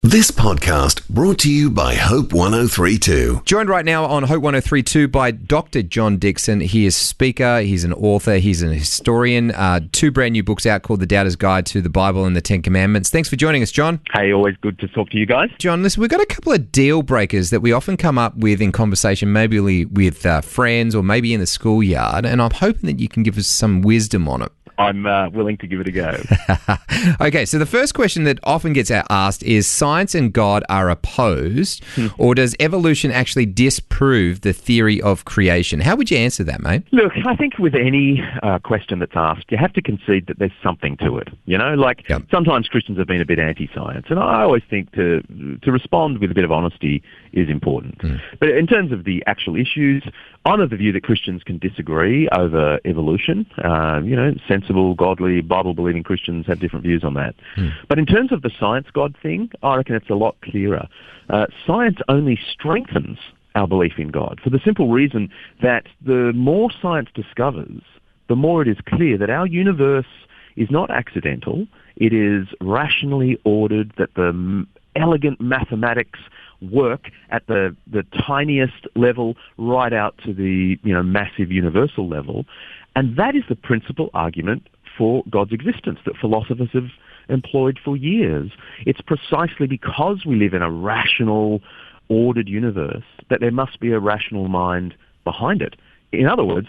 This podcast brought to you by Hope 1032. Joined right now on Hope 1032 by Dr. John Dickson. He is a speaker, he's an author, he's an historian. Two brand new books out called The Doubter's Guide to the Bible and the Ten Commandments. Thanks for joining us, John. Hey, always good to talk to you guys. John, listen, we've got a couple of deal breakers that we often come up with in conversation, maybe with friends or maybe in the schoolyard, and I'm hoping that you can give us some wisdom on it. I'm willing to give it a go. Okay, so the first question that often gets asked is, science and God are opposed, or does evolution actually disprove the theory of creation? How would you answer that, mate? Look, I think with any question that's asked, you have to concede that there's something to it. You know, Sometimes Christians have been a bit anti-science, and I always think to respond with a bit of honesty is important. But in terms of the actual issues, I'm of the view that Christians can disagree over evolution. Sensible, godly, Bible-believing Christians have different views on that. But in terms of the science God thing, I reckon it's a lot clearer. Science only strengthens our belief in God for the simple reason that the more science discovers, the more it is clear that our universe is not accidental. It is rationally ordered, that the elegant mathematics work at the tiniest level right out to the massive universal level. And that is the principal argument for God's existence that philosophers have employed for years. It's precisely because we live in a rational, ordered universe that there must be a rational mind behind it. In other words,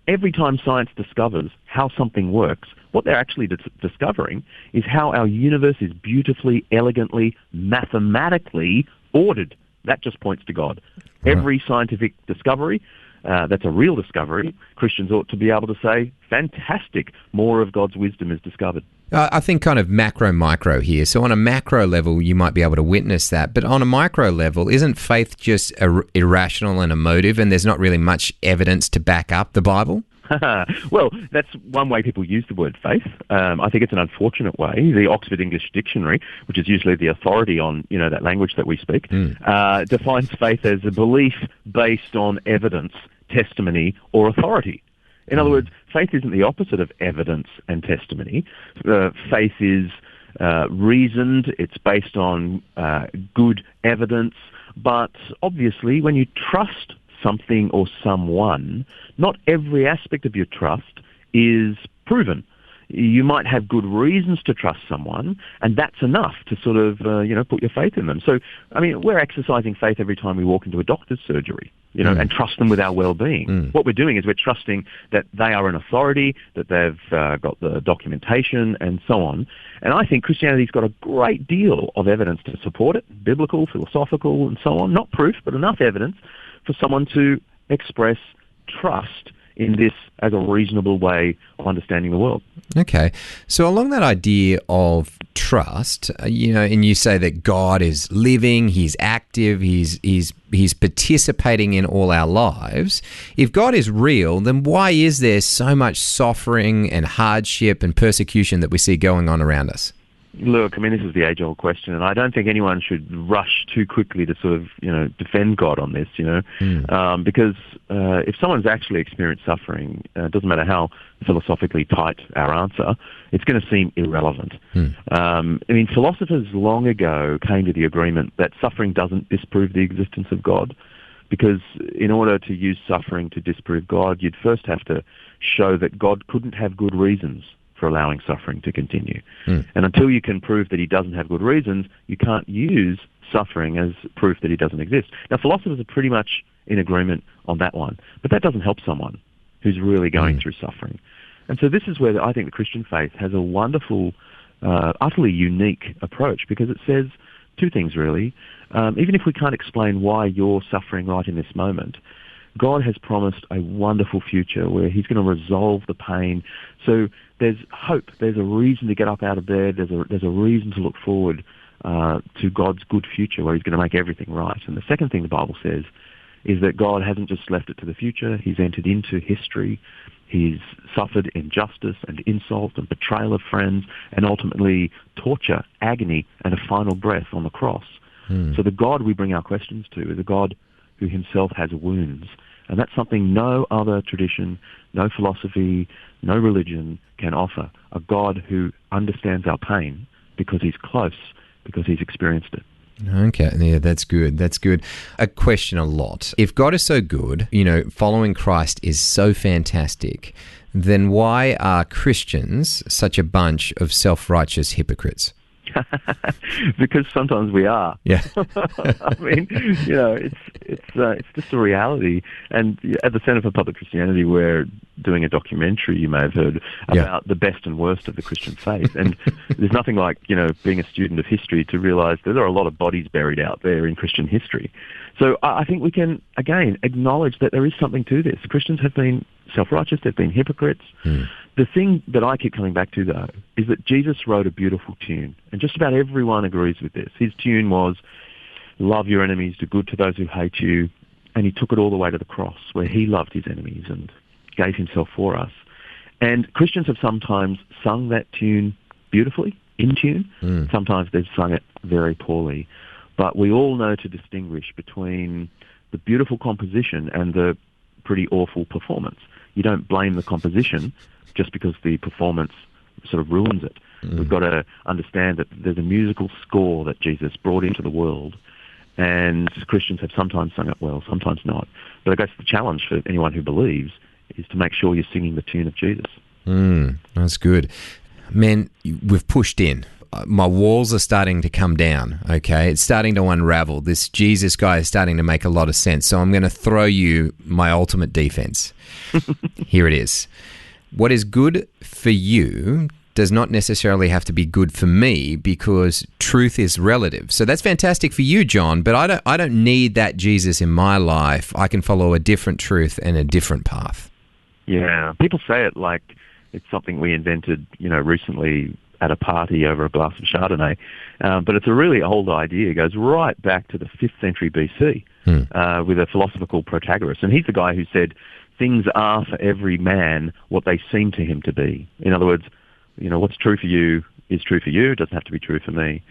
every time science discovers how something works, what they're actually discovering is how our universe is beautifully, elegantly, mathematically ordered. That just points to God. Every scientific discovery that's a real discovery, Christians ought to be able to say, fantastic, more of God's wisdom is discovered. I think kind of macro-micro here. So on a macro level, you might be able to witness that. But on a micro level, isn't faith just irrational and emotive, and there's not really much evidence to back up the Bible? Well, that's one way people use the word faith. I think it's an unfortunate way. The Oxford English Dictionary, which is usually the authority on that language that we speak, defines faith as a belief based on evidence, testimony, or authority. In other words, faith isn't the opposite of evidence and testimony. Faith is reasoned. It's based on good evidence. But obviously, when you trust something or someone, not every aspect of your trust is proven. You might have good reasons to trust someone, and that's enough to sort of, put your faith in them. So, we're exercising faith every time we walk into a doctor's surgery, and trust them with our well-being. What we're doing is we're trusting that they are an authority, that they've got the documentation, and so on. And I think Christianity's got a great deal of evidence to support it, biblical, philosophical, and so on. Not proof, but enough evidence for someone to express trust in this as a reasonable way of understanding the world. Okay. So along that idea of trust, and you say that God is living, he's active, he's participating in all our lives. If God is real, then why is there so much suffering and hardship and persecution that we see going on around us? Look, this is the age-old question, and I don't think anyone should rush too quickly to sort of, defend God on this, because if someone's actually experienced suffering, it doesn't matter how philosophically tight our answer, it's going to seem irrelevant. Philosophers long ago came to the agreement that suffering doesn't disprove the existence of God, because in order to use suffering to disprove God, you'd first have to show that God couldn't have good reasons for allowing suffering to continue. And until you can prove that he doesn't have good reasons, you can't use suffering as proof that he doesn't exist. Now, philosophers are pretty much in agreement on that one, but that doesn't help someone who's really going through suffering. And so this is where I think the Christian faith has a wonderful, utterly unique approach, because it says two things, really. Even if we can't explain why you're suffering right in this moment, God has promised a wonderful future where he's going to resolve the pain. So there's hope. There's a reason to get up out of bed. There's a reason to look forward to God's good future where he's going to make everything right. And the second thing the Bible says is that God hasn't just left it to the future. He's entered into history. He's suffered injustice and insult and betrayal of friends and ultimately torture, agony, and a final breath on the cross. So the God we bring our questions to is a God who himself has wounds. And that's something no other tradition, no philosophy, no religion can offer. A God who understands our pain because he's close, because he's experienced it. Okay, yeah, that's good. That's good. A question a lot. If God is so good, following Christ is so fantastic, then why are Christians such a bunch of self-righteous hypocrites? Because sometimes we are. Yeah. I mean, it's just a reality. And at the Centre for Public Christianity, we're doing a documentary, you may have heard, about the best and worst of the Christian faith. And there's nothing like, being a student of history to realise that there are a lot of bodies buried out there in Christian history. So I think we can, again, acknowledge that there is something to this. Christians have been self-righteous, they've been hypocrites. The thing that I keep coming back to, though, is that Jesus wrote a beautiful tune, and just about everyone agrees with this. His tune was, love your enemies, do good to those who hate you, and he took it all the way to the cross, where he loved his enemies and gave himself for us. And Christians have sometimes sung that tune beautifully, in tune. Sometimes they've sung it very poorly. But we all know to distinguish between the beautiful composition and the pretty awful performance. You don't blame the composition just because the performance sort of ruins it. We've got to understand that there's a musical score that Jesus brought into the world, and Christians have sometimes sung it well, sometimes not. But I guess the challenge for anyone who believes is to make sure you're singing the tune of Jesus. That's good. Man, we've pushed in. My walls are starting to come down, okay? It's starting to unravel. This Jesus guy is starting to make a lot of sense. So I'm going to throw you my ultimate defense. Here it is. What is good for you does not necessarily have to be good for me, because truth is relative. So that's fantastic for you, John, but I don't need that Jesus in my life. I can follow a different truth and a different path. Yeah. People say it like it's something we invented, recently at a party over a glass of Chardonnay. But it's a really old idea. It goes right back to the 5th century BC with a philosopher called Protagoras. And he's the guy who said, things are for every man what they seem to him to be. In other words, what's true for you is true for you. It doesn't have to be true for me.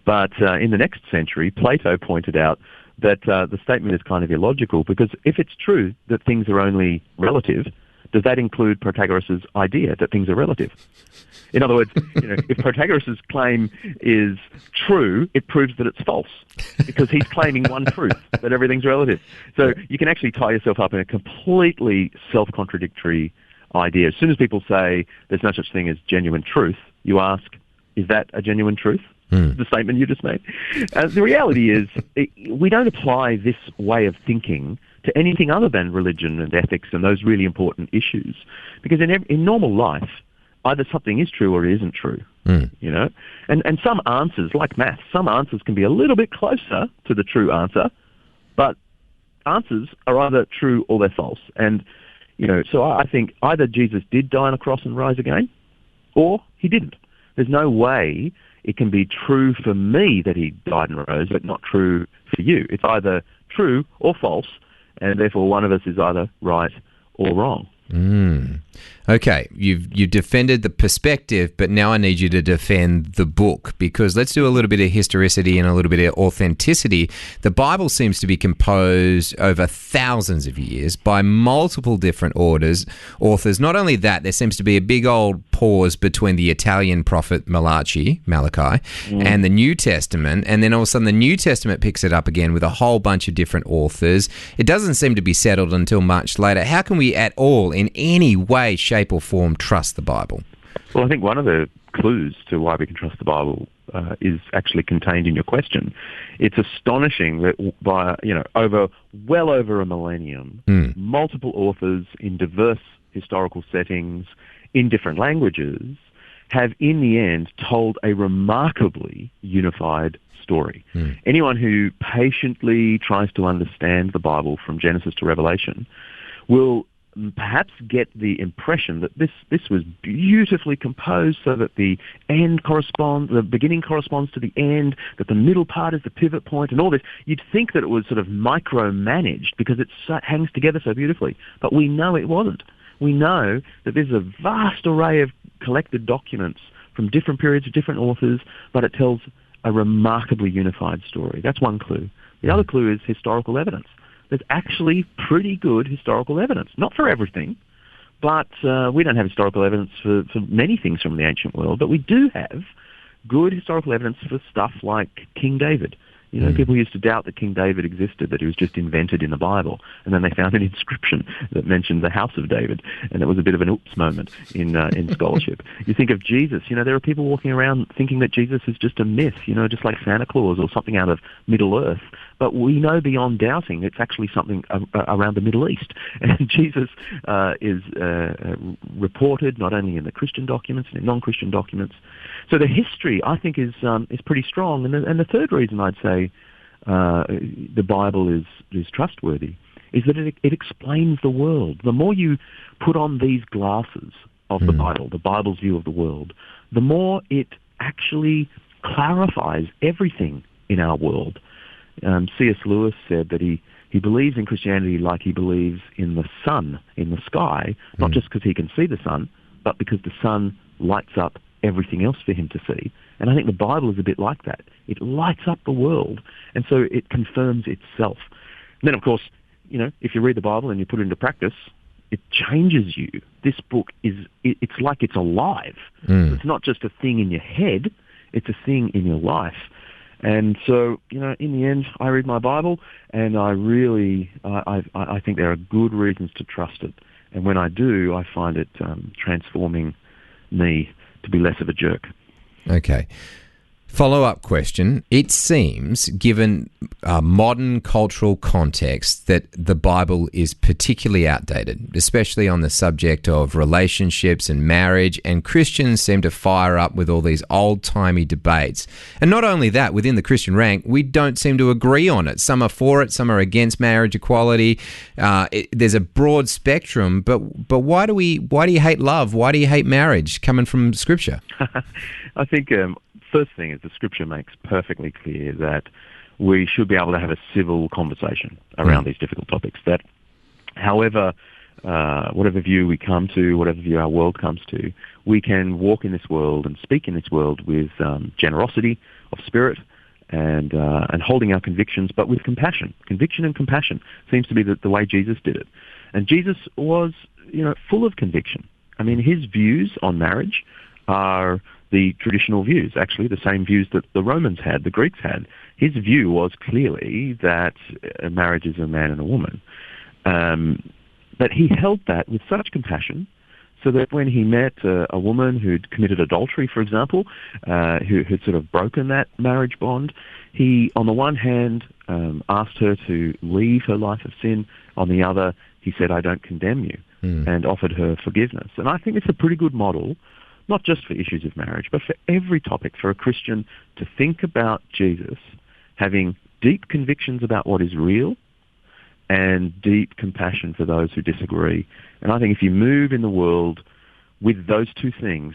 But in the next century, Plato pointed out that the statement is kind of illogical, because if it's true that things are only relative, does that include Protagoras' idea that things are relative? In other words, if Protagoras' claim is true, it proves that it's false, because he's claiming one truth, that everything's relative. So you can actually tie yourself up in a completely self-contradictory idea. As soon as people say there's no such thing as genuine truth, you ask, is that a genuine truth? The statement you just made. The reality is we don't apply this way of thinking to anything other than religion and ethics and those really important issues. Because in normal life, either something is true or it isn't true, And some answers, like maths, some answers can be a little bit closer to the true answer, but answers are either true or they're false. And, so I think either Jesus did die on a cross and rise again, or he didn't. There's no way it can be true for me that he died and rose, but not true for you. It's either true or false, and therefore one of us is either right or wrong. Okay, you've defended the perspective, but now I need you to defend the book, because let's do a little bit of historicity and a little bit of authenticity. The Bible seems to be composed over thousands of years by multiple different authors. Not only that, there seems to be a big old pause between the Italian prophet Malachi, and the New Testament, and then all of a sudden the New Testament picks it up again with a whole bunch of different authors. It doesn't seem to be settled until much later. How can we at all, in any way, shape or form, trust the Bible? Well, I think one of the clues to why we can trust the Bible is actually contained in your question. It's astonishing that by well over a millennium, multiple authors in diverse historical settings, in different languages, have in the end told a remarkably unified story. Anyone who patiently tries to understand the Bible from Genesis to Revelation will perhaps get the impression that this was beautifully composed so that the beginning corresponds to the end, that the middle part is the pivot point and all this. You'd think that it was sort of micromanaged because it hangs together so beautifully. But we know it wasn't. We know that there's a vast array of collected documents from different periods of different authors, but it tells a remarkably unified story. That's one clue. The other clue is historical evidence. There's actually pretty good historical evidence. Not for everything, but we don't have historical evidence for many things from the ancient world, but we do have good historical evidence for stuff like King David You know, people used to doubt that King David existed, that he was just invented in the Bible. And then they found an inscription that mentioned the house of David, and it was a bit of an oops moment in scholarship. You think of Jesus, you know, there are people walking around thinking that Jesus is just a myth, you know, just like Santa Claus or something out of Middle-earth. But we know beyond doubting it's actually something around the Middle East. And Jesus is reported not only in the Christian documents and in non-Christian documents. So the history, I think, is pretty strong. And the third reason I'd say the Bible is trustworthy is that it explains the world. The more you put on these glasses of the Bible, the Bible's view of the world, the more it actually clarifies everything in our world. C.S. Lewis said that he believes in Christianity like he believes in the sun in the sky, not just because he can see the sun, but because the sun lights up everything else for him to see. And I think the Bible is a bit like that. It lights up the world, and so it confirms itself. And then, of course, you know, if you read the Bible and you put it into practice, it changes you. This book it's like it's alive. It's not just a thing in your head, it's a thing in your life. And so, you know, in the end, I read my Bible, and I really, I think there are good reasons to trust it. And when I do, I find it transforming me to be less of a jerk. Okay. Follow-up question. It seems, given modern cultural context, that the Bible is particularly outdated, especially on the subject of relationships and marriage, and Christians seem to fire up with all these old-timey debates. And not only that, within the Christian rank, we don't seem to agree on it. Some are for it, some are against marriage equality. There's a broad spectrum, but why do you hate love? Why do you hate marriage coming from Scripture? I think... first thing is the Scripture makes perfectly clear that we should be able to have a civil conversation around these difficult topics. That, however, whatever view we come to, whatever view our world comes to, we can walk in this world and speak in this world with generosity of spirit and holding our convictions, but with compassion. Conviction and compassion seems to be the way Jesus did it. And Jesus was, you know, full of conviction. I mean, his views on marriage are the traditional views, actually the same views that the Romans had, the Greeks had. His view was clearly that marriage is a man and a woman. But he held that with such compassion so that when he met a woman who'd committed adultery, for example, who'd sort of broken that marriage bond, he, on the one hand, asked her to leave her life of sin. On the other, he said, I don't condemn you, and offered her forgiveness. And I think it's a pretty good model, not just for issues of marriage, but for every topic, for a Christian to think about Jesus having deep convictions about what is real and deep compassion for those who disagree. And I think if you move in the world with those two things,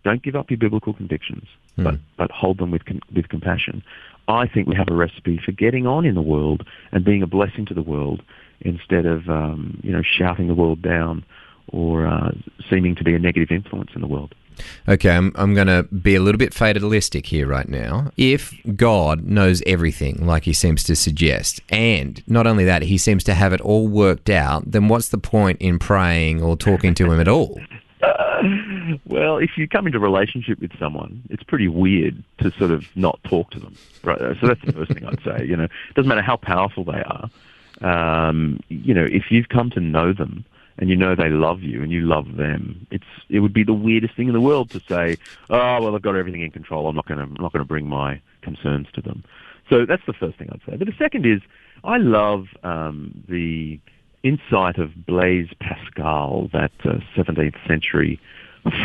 don't give up your biblical convictions, but hold them with compassion. I think we have a recipe for getting on in the world and being a blessing to the world instead of shouting the world down or seeming to be a negative influence in the world. Okay, I'm going to be a little bit fatalistic here right now. If God knows everything, like he seems to suggest, and not only that, he seems to have it all worked out, then what's the point in praying or talking to him at all? Well, if you come into a relationship with someone, it's pretty weird to sort of not talk to them. Right? So that's the first thing I'd say. You know, it doesn't matter how powerful they are. If you've come to know them, and you know they love you and you love them, it would be the weirdest thing in the world to say, oh, well, I've got everything in control. I'm not going to bring my concerns to them. So that's the first thing I'd say. But the second is, I love the insight of Blaise Pascal, that 17th century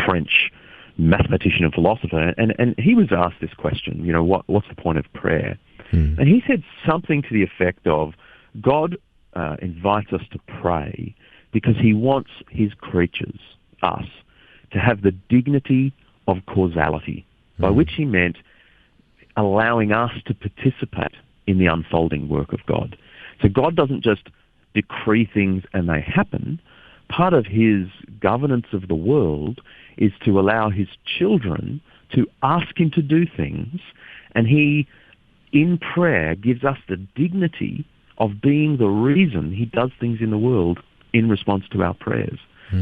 French mathematician and philosopher, and he was asked this question, you know, what's the point of prayer? And he said something to the effect of, God invites us to pray because he wants his creatures, us, to have the dignity of causality, by which he meant allowing us to participate in the unfolding work of God. So God doesn't just decree things and they happen. Part of his governance of the world is to allow his children to ask him to do things, and he, in prayer, gives us the dignity of being the reason he does things in the world in response to our prayers.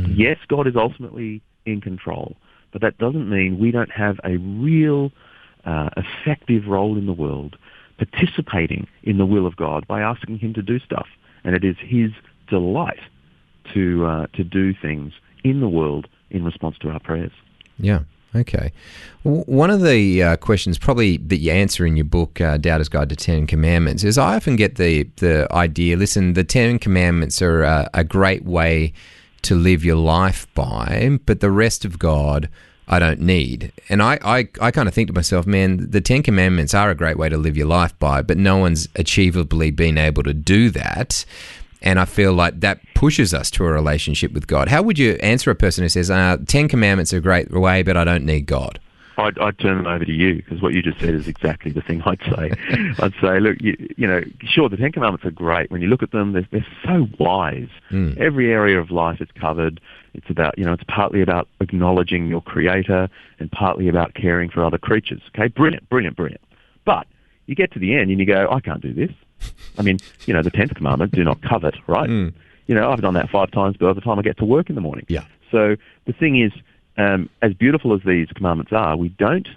Yes, God is ultimately in control, but that doesn't mean we don't have a real effective role in the world participating in the will of God by asking him to do stuff. And it is his delight to do things in the world in response to our prayers. Yeah. Okay. One of the questions probably that you answer in your book, Doubter's Guide to 10 Commandments, is I often get the idea, listen, the 10 Commandments are a great way to live your life by, but the rest of God I don't need. And I kind of think to myself, man, the 10 Commandments are a great way to live your life by, but no one's achievably been able to do that. And I feel like that pushes us to a relationship with God. How would you answer a person who says, 10 Commandments are a great way, but I don't need God? I'd turn them over to you, because what you just said is exactly the thing I'd say. I'd say, look, sure, the 10 Commandments are great. When you look at them, they're so wise. Every area of life is covered. It's about, it's partly about acknowledging your Creator and partly about caring for other creatures. Okay, brilliant. But you get to the end and you go, I can't do this. I mean, the 10th commandment, do not covet, right? I've done that 5 times by the time I get to work in the morning. Yeah. So the thing is, as beautiful as these commandments are, we don't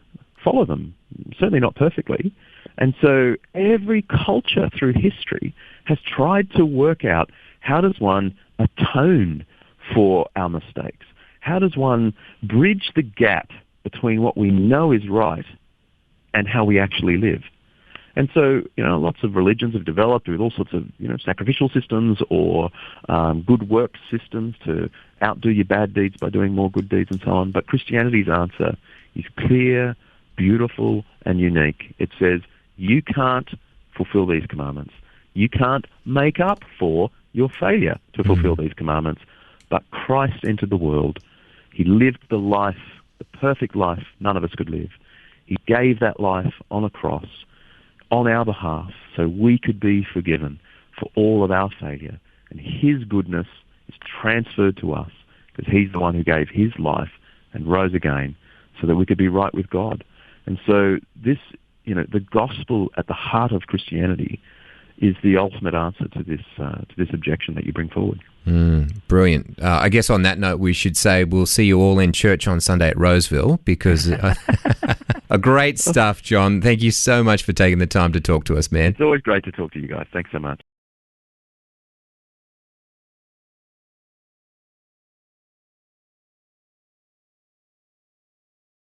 follow them, certainly not perfectly. And so every culture through history has tried to work out, how does one atone for our mistakes? How does one bridge the gap between what we know is right and how we actually live? And so, lots of religions have developed with all sorts of, sacrificial systems or good works systems to outdo your bad deeds by doing more good deeds and so on. But Christianity's answer is clear, beautiful, and unique. It says, you can't fulfill these commandments. You can't make up for your failure to fulfill these commandments. But Christ entered the world. He lived the life, the perfect life none of us could live. He gave that life on a cross on our behalf, so we could be forgiven for all of our failure. And his goodness is transferred to us, because he's the one who gave his life and rose again so that we could be right with God. And so this, the gospel at the heart of Christianity is the ultimate answer to this objection that you bring forward. Brilliant. I guess on that note, we should say we'll see you all in church on Sunday at Roseville, because great stuff, John. Thank you so much for taking the time to talk to us, man. It's always great to talk to you guys. Thanks so much.